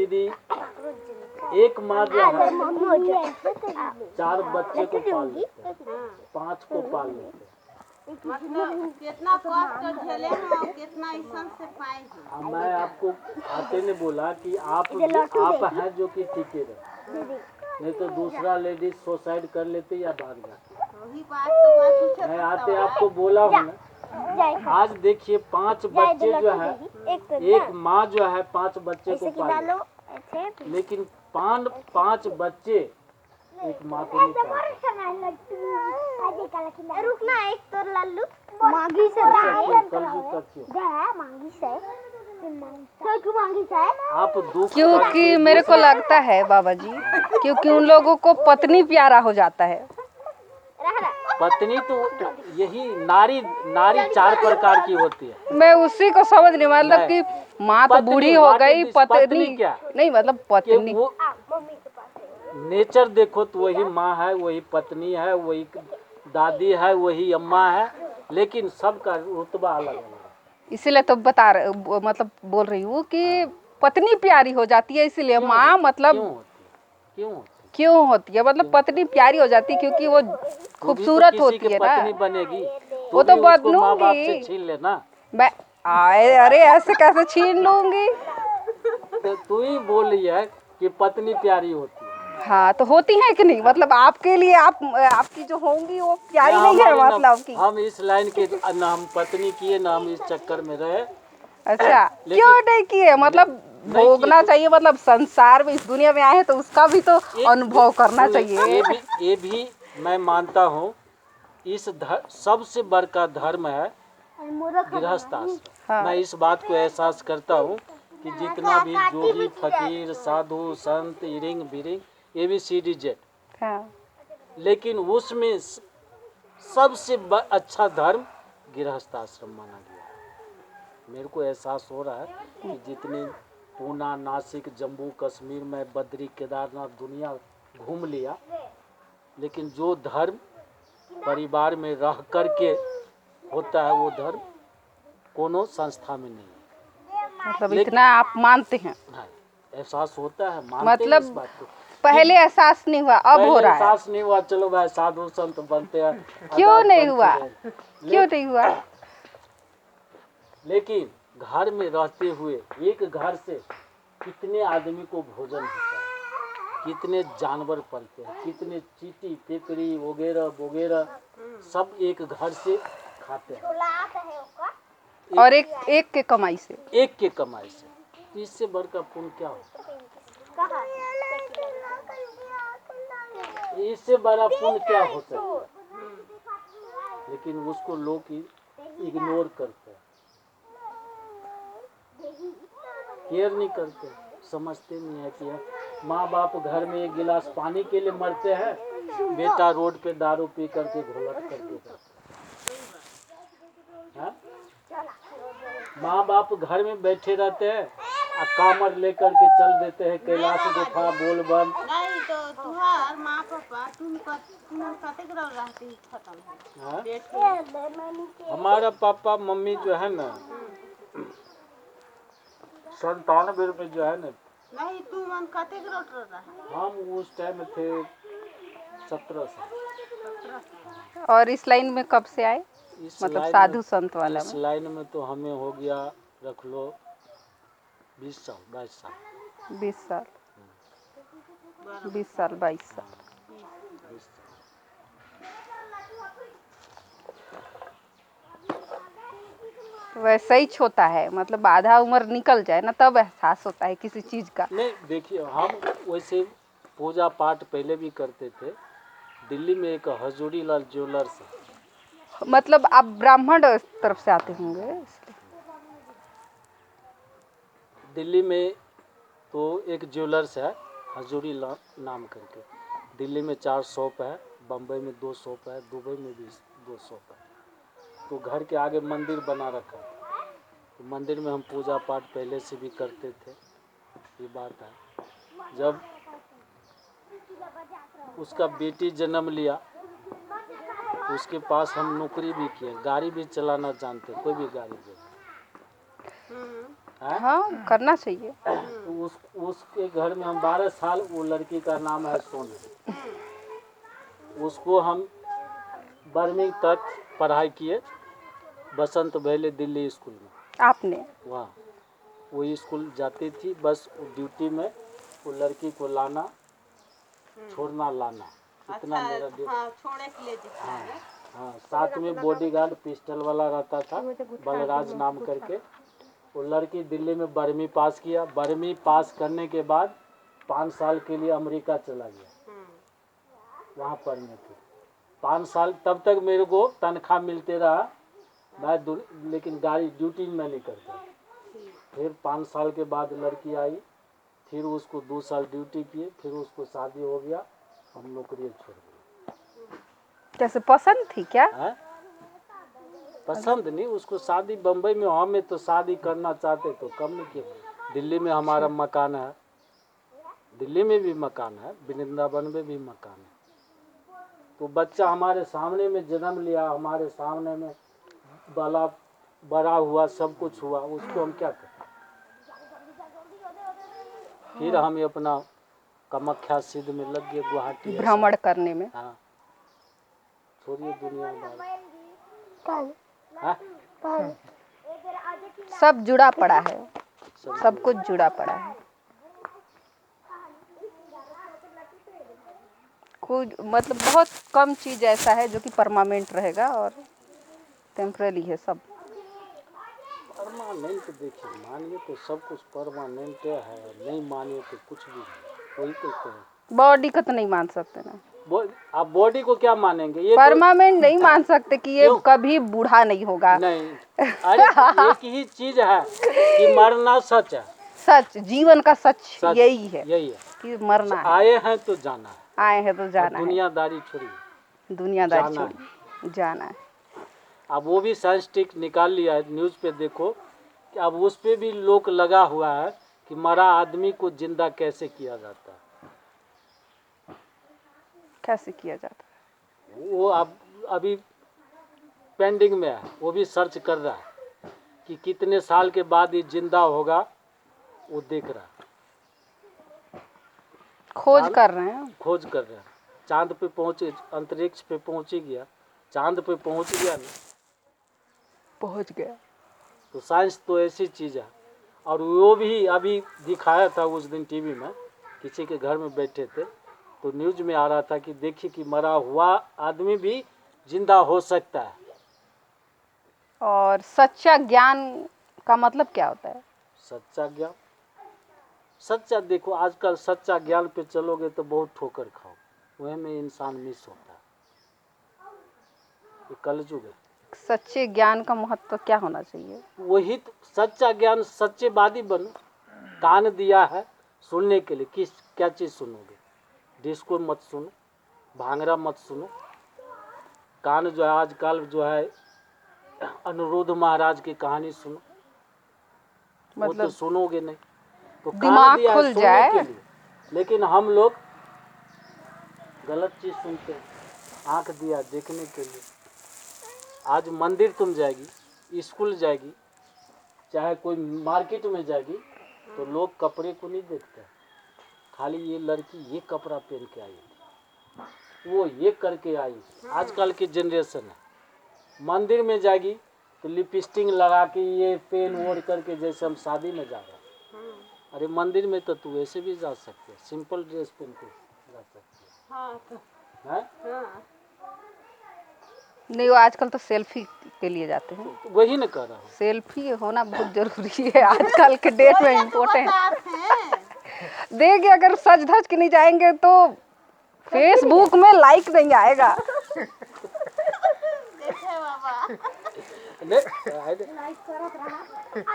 दीदी, एक माँ जो है 4 बच्चे को पाल लेते हैं, 5 को पाल लेते हैं। मतलब कितना कष्ट झेले हैं और कितना इंसान से पाए हैं। मैं आपको आते ने बोला कि आप हैं जो कि टिके रहे, नहीं तो दूसरा लेडीज सुसाइड कर लेते या भाग जाते। वही बात तो मैं पूछे मैं आते आपको बोला हूँ ना। आज देखिए 5 बच्चे जो है, एक माँ जो है 5 बच्चे को पाले, लेकिन 5 बच्चे एक माँ को नहीं पालते। रुकना एक तो लल्लू मांगी से आप दुख क्योंकि मेरे को लगता है बाबा जी, क्योंकि उन लोगों को पत्नी प्यारा हो जाता है। पत्नी तो यही नारी 4 प्रकार की होती है। मैं उसी को समझ नहीं, मतलब कि माँ तो बूढ़ी हो गई, पत्नी क्या नहीं, मतलब पत्नी वो नेचर देखो तो वही माँ है, वही पत्नी है, वही दादी है, वही अम्मा है, लेकिन सबका रुतबा अलग अलग है। इसीलिए तो मतलब बोल रही हूँ कि पत्नी प्यारी हो जाती है, इसीलिए माँ मतलब क्यों होती है, मतलब पत्नी प्यारी हो जाती है क्योंकि वो खूबसूरत होती है ना। पत्नी बनेगी वो तो उसको माँ बाप से छीन लेना। मैं अरे ऐसे कैसे छीन लूंगी? तो तू ही बोल रही है कि पत्नी प्यारी होती है। हाँ तो होती है कि नहीं, मतलब आपके लिए आपकी जो होंगी वो प्यारी नहीं है मतलब की। हम इस लाइन के ना हम पत्नी किए ना हम इस चक्कर में रहे। अच्छा क्यों नहीं किए, मतलब भोगना चाहिए, मतलब संसार में इस दुनिया में आए हैं तो उसका भी तो अनुभव करना चाहिए। ये भी मैं मानता हूँ, इस सबसे बड़का धर्म है गृहस्थ आश्रम। मैं इस बात को एहसास करता हूँ कि जितना भी जोगी फकीर साधु संत इरिंग बिरिंग ABCD हाँ। लेकिन उसमें सबसे अच्छा धर्म गृहस्थ आश्रम माना गया है। मेरे को एहसास हो रहा है कि जितने पूना नासिक जम्मू कश्मीर में बद्री केदारनाथ दुनिया घूम लिया, लेकिन जो धर्म परिवार में रह करके होता है वो धर्म कोनो संस्था में नहीं है। मतलब इतना आप मानते हैं? एहसास होता है, मानते मतलब हैं इस बात को। पहले एहसास नहीं हुआ, अब हो रहा है। एहसास नहीं हुआ, चलो भाई साधु संत बनते हैं। क्यों नहीं हुआ, क्यों नहीं हुआ? लेकिन घर में रहते हुए एक घर से कितने आदमी को भोजन होता है, कितने जानवर पलते हैं, कितने चींटी पिपरी वगैरह वगैरह सब एक घर से खाते हैं। और एक के कमाई से, एक के कमाई से। इससे बढ़कर पुण्य क्या होता है? इससे बड़ा पुण्य क्या हो सकता है? लेकिन उसको लोग इग्नोर करते हैं, केयर नहीं करते, समझते नहीं है कि माँ बाप घर में एक गिलास पानी के लिए मरते हैं, बेटा रोड पे दारू पी करके घोलट कर देता है। माँ बाप घर में बैठे रहते हैं और कामर लेकर के चल देते हैं कैलाश गुफा बोल बम। नहीं तो तुम्हार माँ पापा तुम कते ग्राम रहती खत्म। हमारा पापा मम्मी जो है ना 97 में जो है ना। नहीं तुम कते ग्राम रहा? हम उस टाइम थे 17 साल। और इस लाइन में कब से आए, मतलब साधु संत वाला इस लाइन में तो हमें हो गया रख लो 20 साल 22 साल 20 साल 20 साल 22 साल। वैसा ही होता है, मतलब आधा उम्र निकल जाए ना तब एहसास होता है किसी चीज का। नहीं देखिए, हम वैसे पूजा पाठ पहले भी करते थे। दिल्ली में एक हजूरी लाल ज्वेलर्स है। मतलब आप ब्राह्मण तरफ से आते होंगे इसलिए। दिल्ली में तो एक ज्वेलर्स है हजूरी लाल नाम करके। दिल्ली में 4 शॉप है, बम्बई में 2 शॉप है, दुबई में भी 2 शॉप है। तो घर के आगे मंदिर बना रखा है, तो मंदिर में हम पूजा पाठ पहले से भी करते थे। ये बात है, जब उसका बेटी जन्म लिया तो उसके पास हम नौकरी भी किए, गाड़ी भी चलाना जानते, कोई भी गाड़ी दे। हैं? हाँ करना चाहिए। तो उसके घर में हम 12 साल, वो लड़की का नाम है सोनू, उसको हम 12वीं तक पढ़ाई किए बसंत वैली दिल्ली स्कूल में। आपने वहाँ वो स्कूल जाती थी, बस ड्यूटी में वो लड़की को लाना छोड़ना लाना, इतना अच्छा, मेरा ड्यूटी। हाँ, छोड़े के लिए जितना है। हाँ, साथ में बॉडीगार्ड पिस्टल वाला रहता था, बलराज नाम करके। वो लड़की दिल्ली में 12वीं पास किया। 12वीं पास करने के बाद 5 साल के लिए अमेरिका चला गया वहाँ पढ़ने के। 5 साल तब तक मेरे को तनख्वाह मिलते रहा, मैं लेकिन गाड़ी ड्यूटी में नहीं करता। फिर 5 साल के बाद लड़की आई, फिर उसको 2 साल ड्यूटी किए, फिर उसको शादी हो गया, हम नौकरी छोड़ दिए। कैसे पसंद थी क्या? है? पसंद नहीं, उसको शादी बम्बई में, हमें तो शादी करना चाहते तो कम नहीं किए। दिल्ली में हमारा मकान है, दिल्ली में भी मकान है, वृंदावन में भी मकान है। तो बच्चा हमारे सामने में जन्म लिया, हमारे सामने में बड़ा हुआ, सब कुछ हुआ, उसको हम क्या करें? फिर हम अपना कामाख्या सिद्ध में लग गए, गुवाहाटी भ्रमण करने में। हाँ, छोड़िए दुनिया सब जुड़ा पड़ा है, सब कुछ जुड़ा पड़ा है। कोई मतलब बहुत कम चीज ऐसा है जो कि परमानेंट रहेगा, और टेम्पररी है सब। परमानेंट देखिए, मानिए तो सब कुछ परमानेंट है, नहीं मानिए तो कुछ भी नहीं। वही तो कहें, बॉडी का तो नहीं मान सकते ना, आप बॉडी को क्या मानेंगे? ये परमानेंट नहीं मान सकते कि ये कभी बूढ़ा नहीं होगा। नहीं, अरे एक ही चीज है कि मरना सच है। सच, जीवन का सच यही है कि मरना है। आए हैं तो जाना है, आए हैं तो जाना है, दुनियादारी छोड़िए, दुनियादारी छोड़िए, जाना है। अब वो भी साइंटिफिक निकाल लिया है, न्यूज़ पे देखो कि अब उस पे भी लोग लगा हुआ है कि मरा आदमी को जिंदा कैसे किया जाता है। कैसे किया जाता है वो अब अभी पेंडिंग में है, वो भी सर्च कर रहा है कि कितने साल के बाद ये जिंदा होगा, वो देख रहा है, खोज कर रहे हैं। खोज कर रहे हैं। चांद पे पहुंचे, अंतरिक्ष पे पहुंच ही गया, चांद पे पहुंच गया नहीं, पहुंच गया। तो साइंस तो ऐसी चीज़ है। और वो भी अभी दिखाया था उस दिन टीवी में, किसी के घर में बैठे थे तो न्यूज़ में आ रहा था कि देखिए कि मरा हुआ आदमी भी जिंदा हो सकता है। और सच्चा ज्ञान का मतलब क्या होता है? सच्चा ज्ञान, सच्चा देखो, आजकल सच्चा ज्ञान पे चलोगे तो बहुत ठोकर खाओ, वह में इंसान मिस होता है। ये कलयुग है। सच्चे ज्ञान का महत्व क्या होना चाहिए? वही तो सच्चा ज्ञान, सच्चेवादी बनो। कान दिया है सुनने के लिए, किस क्या चीज़ सुनोगे? डिस्को मत सुनो, भांगड़ा मत सुनो। कान जो है आजकल जो है अनुरुद्ध महाराज की कहानी सुनो, मतलब वो तो सुनोगे नहीं। तो दिमाग खुल जाए के लिए, लेकिन हम लोग गलत चीज़ सुनते हैं। आँख दिया देखने के लिए। आज मंदिर तुम जाएगी, स्कूल जाएगी, चाहे कोई मार्केट में जाएगी, तो लोग कपड़े को नहीं देखते, खाली ये लड़की ये कपड़ा पहन के आई थी, वो ये करके आई। आजकल की जनरेशन है। मंदिर में जाएगी तो लिपस्टिक लगा के ये पेन ओढ़ करके, जैसे हम शादी में जा रहे हैं। अरे मंदिर में तो तू वैसे भी जा सकते है, सिंपल ड्रेस पहन के जा सकते है। नहीं, वो आजकल तो सेल्फी के लिए जाते हैं। तो वही न कर रहा हूँ, सेल्फी होना बहुत जरूरी है आजकल के डेट में, इम्पोर्टेंट। देखिए अगर सज धज के नहीं जाएंगे तो फेसबुक में लाइक नहीं आएगा। देखे बाबा,